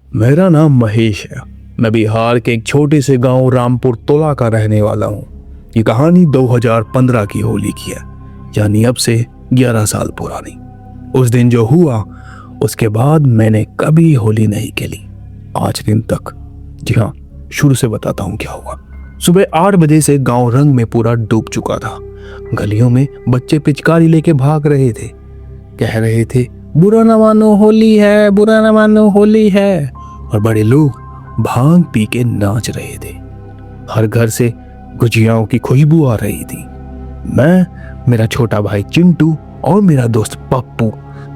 मेरा नाम महेश है। मैं बिहार के एक छोटे से गांव रामपुर तोला का रहने वाला हूँ। ये कहानी 2015 की होली की है, यानी अब से 11 साल पुरानी। उस दिन जो हुआ उसके बाद मैंने कभी होली नहीं खेली आज दिन तक। जी हाँ, शुरू से बताता हूँ क्या हुआ। सुबह 8 बजे से गांव रंग में पूरा डूब चुका था। गलियों में बच्चे पिचकारी लेके भाग रहे थे, कह रहे थे बुरा न मानो होली है, बुरा न मानो होली है। और बड़े लोग भांग पी के नाच रहे थे। हर घर से गुजियाओं की खुशबू आ रही थी। मैं, मेरा छोटा भाई चिंटू और मेरा दोस्त पप्पू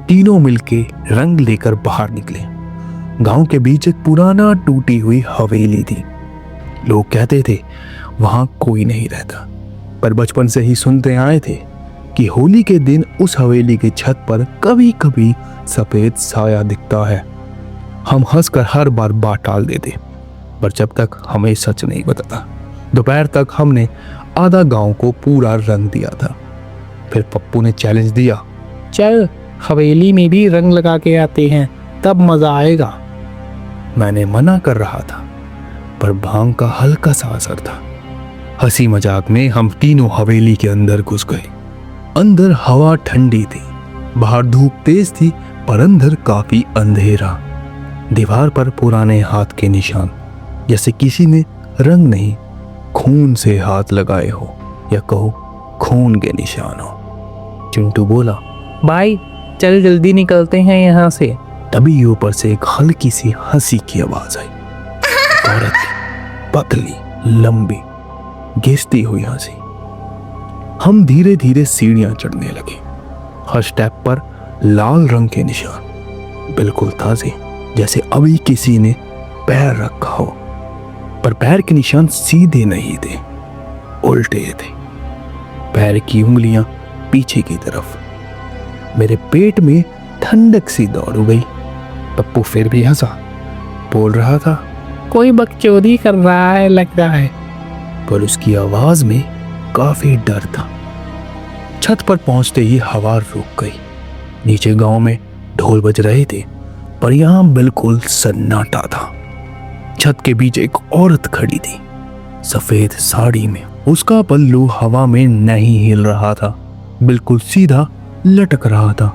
तीनों मिलके रंग लेकर बाहर निकले। गांव के बीच एक पुराना टूटी हुई हवेली थी। लोग कहते थे वहां कोई नहीं रहता, पर बचपन से ही सुनते आए थे कि होली के दिन उस हवेली की छत पर कभी कभी सफेद साया दिखता है। हम हंसकर हर बार बात टाल देते, पर जब तक हमें सच नहीं बताता। दोपहर तक हमने आधा गांव को पूरा रंग दिया था। फिर पप्पू ने चैलेंज दिया, चल हवेली में भी रंग लगा के आते हैं, तब मजा आएगा। मैंने मना कर रहा था, पर भांग का हल्का सा असर था। हंसी मजाक में हम तीनों हवेली के अंदर घुस गए। अंदर हवा ठंडी थी, बाहर धूप तेज थी, पर अंदर काफी अंधेरा। दीवार पर पुराने हाथ के निशान, जैसे किसी ने रंग नहीं खून से हाथ लगाए हो, या कहो खून के निशान हो। चिंटू बोला, भाई चल जल्दी निकलते हैं यहाँ से। तभी ऊपर से एक हल्की सी हंसी की आवाज आई। एक औरत की पतली लंबी घिसती हुई हंसी। हम धीरे धीरे सीढ़ियां चढ़ने लगे। हर स्टेप पर लाल रंग के निशान, बिल्कुल ताजे, जैसे अभी किसी ने पैर रखा हो। पर पैर के निशान सीधे नहीं थे, उल्टे थे। पैर की उंगलियां पीछे की तरफ। मेरे पेट में ठंडक सी दौड़ गई। पप्पू फिर भी हंसा, बोल रहा था, कोई बकचोदी कर रहा है लग रहा है। पर उसकी आवाज में काफी डर था। छत पर पहुंचते ही हवा रुक गई। नीचे गांव में ढोल बज रहे थे, पर यहां बिल्कुल सन्नाटा था। छत के बीच एक औरत खड़ी थी, सफेद साड़ी में। उसका पल्लू हवा में नहीं हिल रहा था, बिल्कुल सीधा लटक रहा था।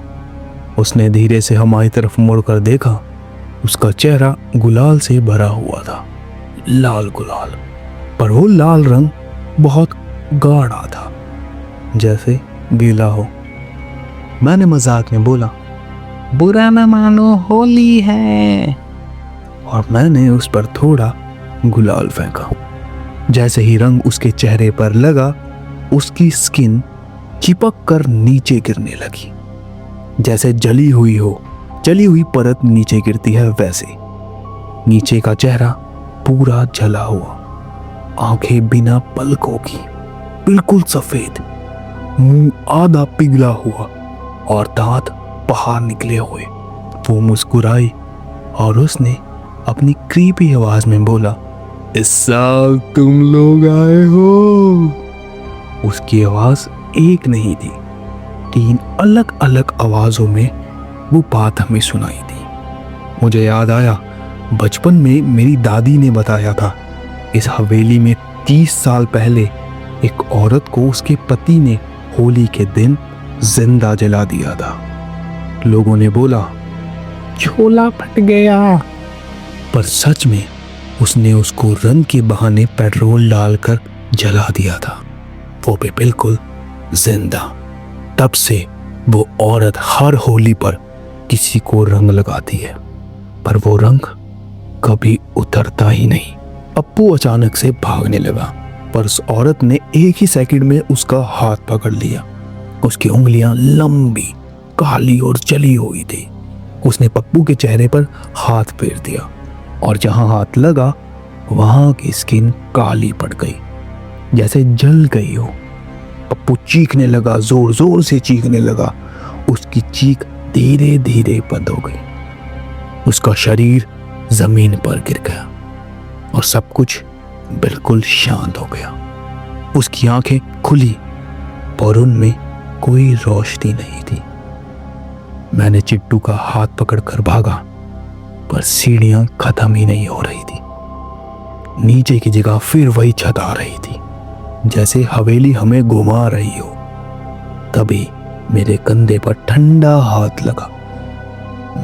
उसने धीरे से हमारी तरफ मुड़कर देखा। उसका चेहरा गुलाल से भरा हुआ था, लाल गुलाल, पर वो लाल रंग बहुत गाढ़ा था, जैसे गीला हो। मैंने मजाक में बोला, बुरा न मानो होली है। और मैंने उस पर थोड़ा गुलाल फेंका। जैसे ही रंग उसके चेहरे पर लगा, उसकी स्किन चिपक कर नीचे गिरने लगी, जैसे जली हुई परत नीचे गिरती है वैसे। नीचे का चेहरा पूरा जला हुआ, आंखें बिना पलकों की, बिल्कुल सफेद, मुंह आधा पिघला हुआ और दांत बाहर निकले हुए। वो मुस्कुराई और उसने अपनी क्रीपी आवाज में बोला, इस साल तुम लोग आए हो। उसकी आवाज एक नहीं थी, 3 अलग अलग आवाजों में वो बात हमें सुनाई दी। मुझे याद आया, बचपन में मेरी दादी ने बताया था, इस हवेली में 30 साल पहले एक औरत को उसके पति ने होली के दिन जिंदा जला दिया था। लोगों ने बोला, झोला फट गया। पर सच में उसने उसको रंग के बहाने पेट्रोल डालकर जला दिया था, वो भी बिल्कुल जिंदा। तब से वो औरत हर होली पर किसी को रंग लगाती है, पर वो रंग कभी उतरता ही नहीं। पप्पू अचानक से भागने लगा, पर उस औरत ने एक ही सेकंड में उसका हाथ पकड़ लिया। उसकी उंगलियां लंबी, काली और जली हुई थी। उसने पप्पू के चेहरे पर हाथ फेर दिया, और जहां हाथ लगा वहां की स्किन काली पड़ गई, जैसे जल गई हो। पप्पू चीखने लगा, जोर जोर से चीखने लगा। उसकी चीख धीरे धीरे बंद हो गई। उसका शरीर जमीन पर गिर गया और सब कुछ बिल्कुल शांत हो गया। उसकी आंखें खुली, पर उनमें कोई रोशनी नहीं थी। मैंने चिट्टू का हाथ पकड़कर भागा, पर सीढ़ियां खत्म ही नहीं हो रही थी। नीचे की जगह फिर वही छत आ रही थी, जैसे हवेली हमें घुमा रही हो। तभी मेरे कंधे पर ठंडा हाथ लगा।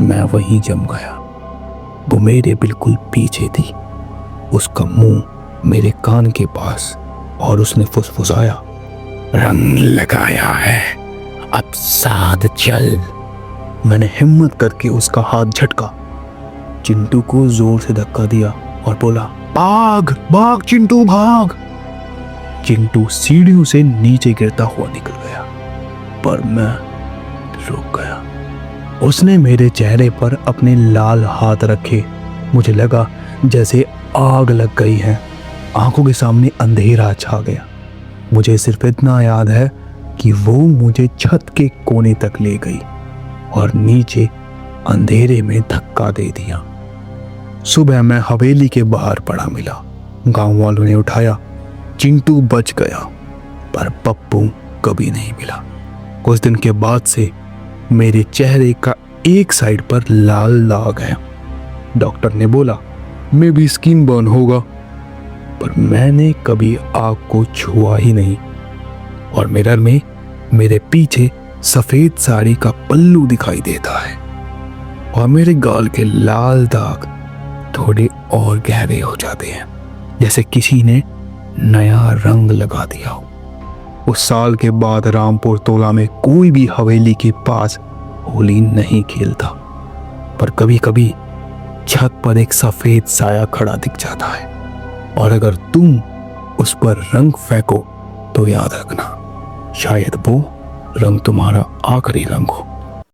मैं वहीं जम गया। वो मेरे बिल्कुल पीछे थी, उसका मुंह मेरे कान के पास, और उसने फुसफुसाया, रंग लगाया है, अब साथ चल। मैंने हिम्मत करके उसका हाथ झटका, चिंटू को जोर से धक्का दिया और बोला, भाग भाग चिंटू भाग। चिंटू सीढ़ियों से नीचे गिरता हुआ निकल गया, पर मैं रुक गया। उसने मेरे चेहरे पर अपने लाल हाथ रखे। मुझे लगा जैसे आग लग गई है। आंखों के सामने अंधेरा छा गया। मुझे सिर्फ इतना याद है कि वो मुझे छत के कोने तक ले गई और नीचे अंधेरे में धक्का दे दिया। सुबह मैं हवेली के बाहर पड़ा मिला। गांव वालों ने उठाया, चिंटू बच गया, पर पप्पू कभी नहीं मिला। कुछ दिन के बाद से मेरे चेहरे का एक साइड पर लाल दाग है। डॉक्टर ने बोला मे भी स्किन बर्न होगा, पर मैंने कभी आग को छुआ ही नहीं। और मिरर में मेरे पीछे सफेद साड़ी का पल्लू दिखाई देता है, और मेरे गाल के लाल दाग थोड़े और गहरे हो जाते हैं, जैसे किसी ने नया रंग लगा दिया हो। उस साल के बाद रामपुर तोला में कोई भी हवेली के पास होली नहीं खेलता, पर कभी कभी छत पर एक सफेद साया खड़ा दिख जाता है, और अगर तुम उस पर रंग फेंको तो याद रखना, शायद वो रंग तुम्हारा आखिरी रंग हो।